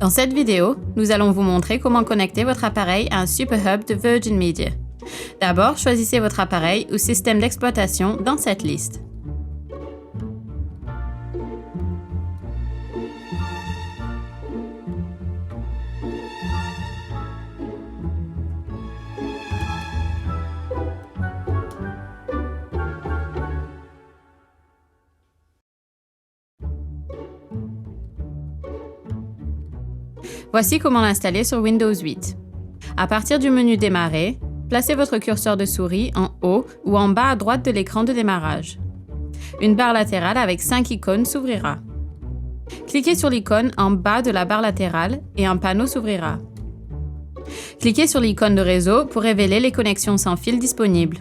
Dans cette vidéo, nous allons vous montrer comment connecter votre appareil à un SuperHub de Virgin Media. D'abord, choisissez votre appareil ou système d'exploitation dans cette liste. Voici comment l'installer sur Windows 8. À partir du menu Démarrer, placez votre curseur de souris en haut ou en bas à droite de l'écran de démarrage. Une barre latérale avec 5 icônes s'ouvrira. Cliquez sur l'icône en bas de la barre latérale et un panneau s'ouvrira. Cliquez sur l'icône de réseau pour révéler les connexions sans fil disponibles.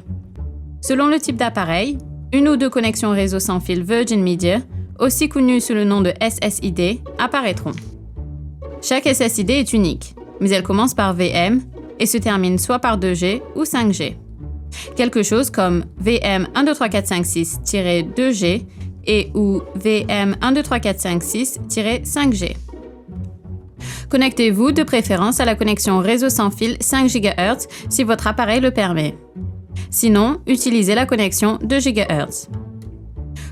Selon le type d'appareil, une ou deux connexions réseau sans fil Virgin Media, aussi connues sous le nom de SSID, apparaîtront. Chaque SSID est unique, mais elle commence par VM et se termine soit par 2G ou 5G. Quelque chose comme VM 123456-2G et ou VM 123456-5G. Connectez-vous de préférence à la connexion réseau sans fil 5 GHz si votre appareil le permet. Sinon, utilisez la connexion 2 GHz.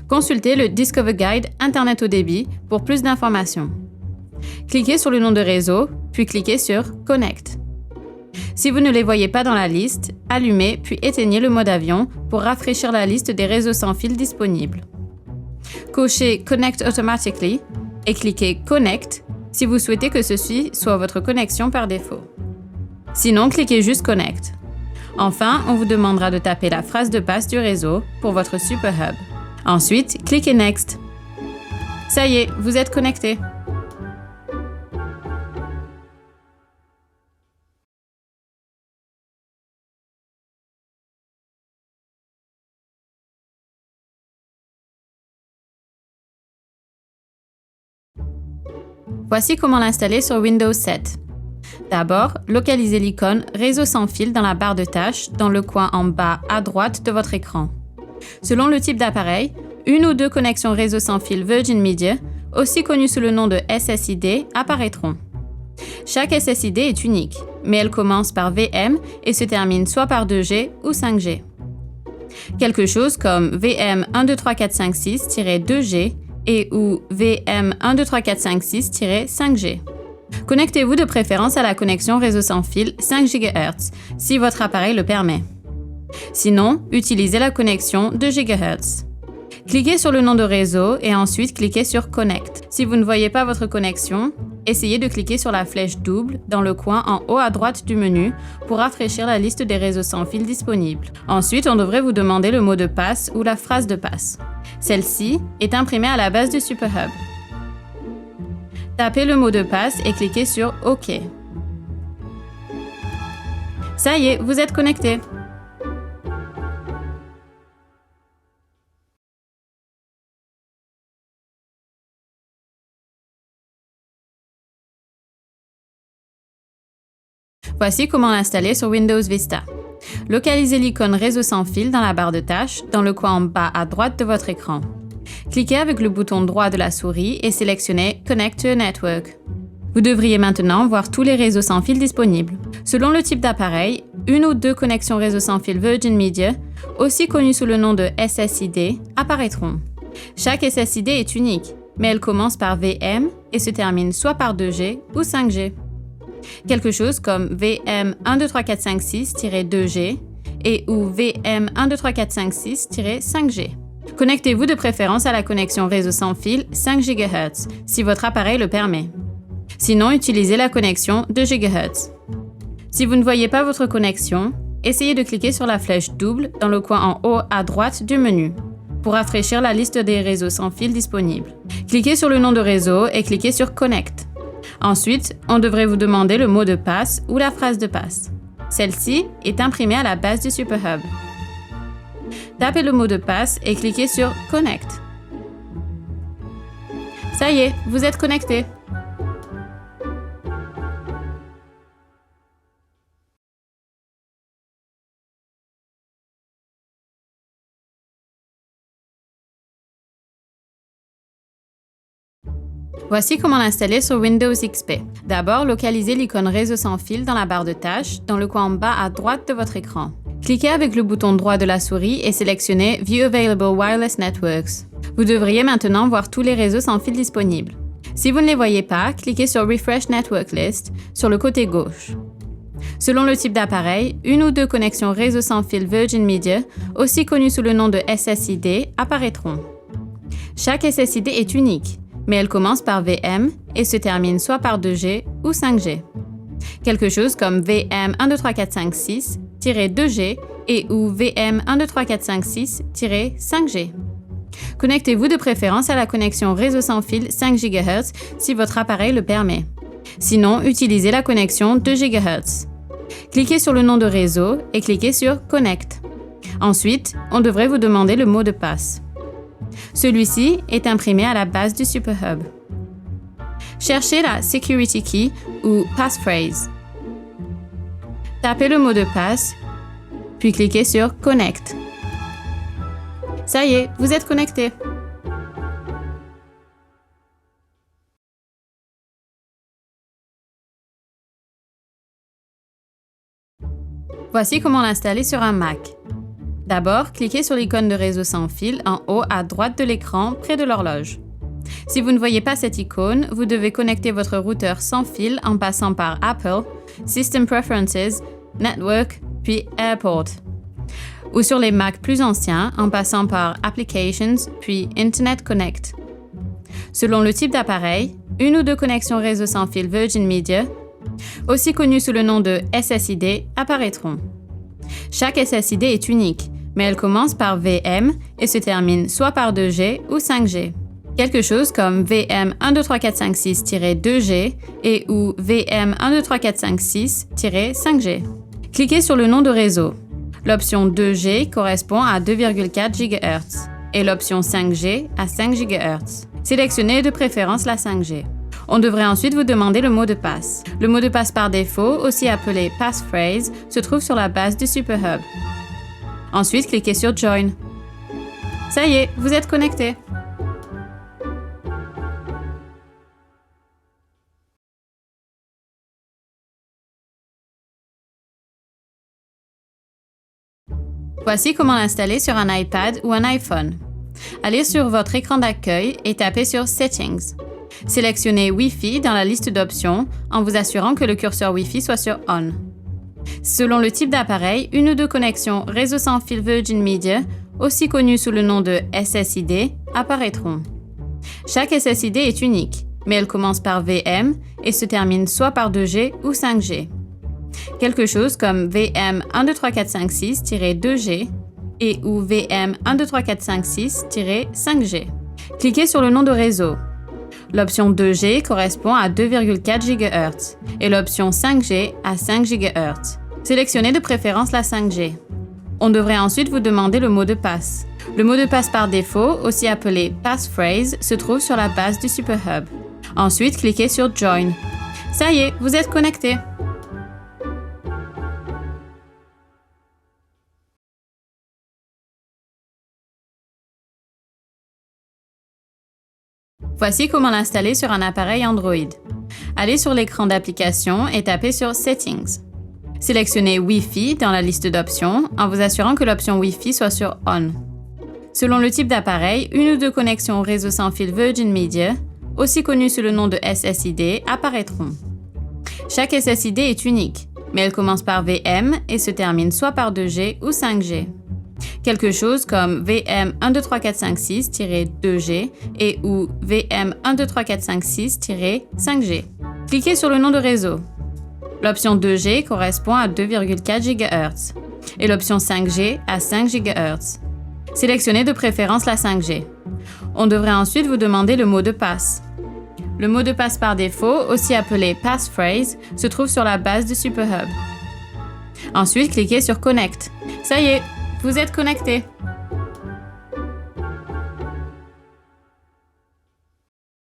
Consultez le Discover Guide Internet haut débit pour plus d'informations. Cliquez sur le nom de réseau, puis cliquez sur Connect. Si vous ne les voyez pas dans la liste, allumez puis éteignez le mode avion pour rafraîchir la liste des réseaux sans fil disponibles. Cochez Connect Automatically et cliquez Connect si vous souhaitez que ceci soit votre connexion par défaut. Sinon, cliquez juste Connect. Enfin, on vous demandera de taper la phrase de passe du réseau pour votre SuperHub. Ensuite, cliquez Next. Ça y est, vous êtes connecté. Voici comment l'installer sur Windows 7. D'abord, localisez l'icône Réseau sans fil dans la barre de tâches dans le coin en bas à droite de votre écran. Selon le type d'appareil, une ou deux connexions réseau sans fil Virgin Media, aussi connues sous le nom de SSID, apparaîtront. Chaque SSID est unique, mais elle commence par VM et se termine soit par 2G ou 5G. Quelque chose comme VM 123456-2G et ou VM 123456-5G. Connectez-vous de préférence à la connexion réseau sans fil 5 GHz si votre appareil le permet. Sinon, utilisez la connexion 2 GHz. Cliquez sur le nom de réseau et ensuite cliquez sur Connect. Si vous ne voyez pas votre connexion, essayez de cliquer sur la flèche double dans le coin en haut à droite du menu pour rafraîchir la liste des réseaux sans fil disponibles. Ensuite, on devrait vous demander le mot de passe ou la phrase de passe. Celle-ci est imprimée à la base du SuperHub. Tapez le mot de passe et cliquez sur OK. Ça y est, vous êtes connecté. Voici comment l'installer sur Windows Vista. Localisez l'icône Réseau sans fil dans la barre de tâches, dans le coin en bas à droite de votre écran. Cliquez avec le bouton droit de la souris et sélectionnez Connect to a Network. Vous devriez maintenant voir tous les réseaux sans fil disponibles. Selon le type d'appareil, une ou deux connexions réseau sans fil Virgin Media, aussi connues sous le nom de SSID, apparaîtront. Chaque SSID est unique, mais elle commence par VM et se termine soit par 2G ou 5G. Quelque chose comme VM 123456-2G et ou VM 123456-5G. Connectez-vous de préférence à la connexion réseau sans fil 5 GHz si votre appareil le permet. Sinon, utilisez la connexion 2 GHz. Si vous ne voyez pas votre connexion, essayez de cliquer sur la flèche double dans le coin en haut à droite du menu pour rafraîchir la liste des réseaux sans fil disponibles. Cliquez sur le nom de réseau et cliquez sur Connect. Ensuite, on devrait vous demander le mot de passe ou la phrase de passe. Celle-ci est imprimée à la base du SuperHub. Tapez le mot de passe et cliquez sur Connect. Ça y est, vous êtes connecté. Voici comment l'installer sur Windows XP. D'abord, localisez l'icône réseau sans fil dans la barre de tâches, dans le coin en bas à droite de votre écran. Cliquez avec le bouton droit de la souris et sélectionnez View Available Wireless Networks. Vous devriez maintenant voir tous les réseaux sans fil disponibles. Si vous ne les voyez pas, cliquez sur Refresh Network List sur le côté gauche. Selon le type d'appareil, une ou deux connexions réseau sans fil Virgin Media, aussi connues sous le nom de SSID, apparaîtront. Chaque SSID est unique, mais elle commence par VM et se termine soit par 2G ou 5G. Quelque chose comme VM 123456-2G et ou VM 123456-5G. Connectez-vous de préférence à la connexion réseau sans fil 5 GHz si votre appareil le permet. Sinon, utilisez la connexion 2 GHz. Cliquez sur le nom de réseau et cliquez sur Connect. Ensuite, on devrait vous demander le mot de passe. Celui-ci est imprimé à la base du SuperHub. Cherchez la Security Key ou Passphrase. Tapez le mot de passe, puis cliquez sur Connect. Ça y est, vous êtes connecté. Voici comment l'installer sur un Mac. D'abord, cliquez sur l'icône de réseau sans fil en haut à droite de l'écran, près de l'horloge. Si vous ne voyez pas cette icône, vous devez connecter votre routeur sans fil en passant par Apple, System Preferences, Network, puis Airport. Ou sur les Mac plus anciens en passant par Applications, puis Internet Connect. Selon le type d'appareil, une ou deux connexions réseau sans fil Virgin Media, aussi connues sous le nom de SSID, apparaîtront. Chaque SSID est unique, mais elle commence par VM et se termine soit par 2G ou 5G. Quelque chose comme VM 123456-2G et ou VM 123456-5G. Cliquez sur le nom de réseau. L'option 2G correspond à 2,4 GHz et l'option 5G à 5 GHz. Sélectionnez de préférence la 5G. On devrait ensuite vous demander le mot de passe. Le mot de passe par défaut, aussi appelé passphrase, se trouve sur la base du SuperHub. Ensuite, cliquez sur Join. Ça y est, vous êtes connecté. Voici comment l'installer sur un iPad ou un iPhone. Allez sur votre écran d'accueil et tapez sur Settings. Sélectionnez Wi-Fi dans la liste d'options en vous assurant que le curseur Wi-Fi soit sur On. Selon le type d'appareil, une ou deux connexions réseau sans fil Virgin Media, aussi connues sous le nom de SSID, apparaîtront. Chaque SSID est unique, mais elle commence par VM et se termine soit par 2G ou 5G. Quelque chose comme VM 123456-2G et ou VM 123456-5G. Cliquez sur le nom de réseau. L'option 2G correspond à 2,4 GHz et l'option 5G à 5 GHz. Sélectionnez de préférence la 5G. On devrait ensuite vous demander le mot de passe. Le mot de passe par défaut, aussi appelé passphrase, se trouve sur la base du SuperHub. Ensuite, cliquez sur Join. Ça y est, vous êtes connecté. Voici comment l'installer sur un appareil Android. Allez sur l'écran d'application et tapez sur Settings. Sélectionnez Wi-Fi dans la liste d'options en vous assurant que l'option Wi-Fi soit sur On. Selon le type d'appareil, une ou deux connexions réseau sans fil Virgin Media, aussi connues sous le nom de SSID, apparaîtront. Chaque SSID est unique, mais elle commence par VM et se termine soit par 2G ou 5G. Quelque chose comme VM 123456-2G et ou VM 123456-5G. Cliquez sur le nom de réseau. L'option 2G correspond à 2,4 GHz et l'option 5G à 5 GHz. Sélectionnez de préférence la 5G. On devrait ensuite vous demander le mot de passe. Le mot de passe par défaut, aussi appelé passphrase, se trouve sur la base du SuperHub. Ensuite, cliquez sur Connect. Ça y est, vous êtes connecté.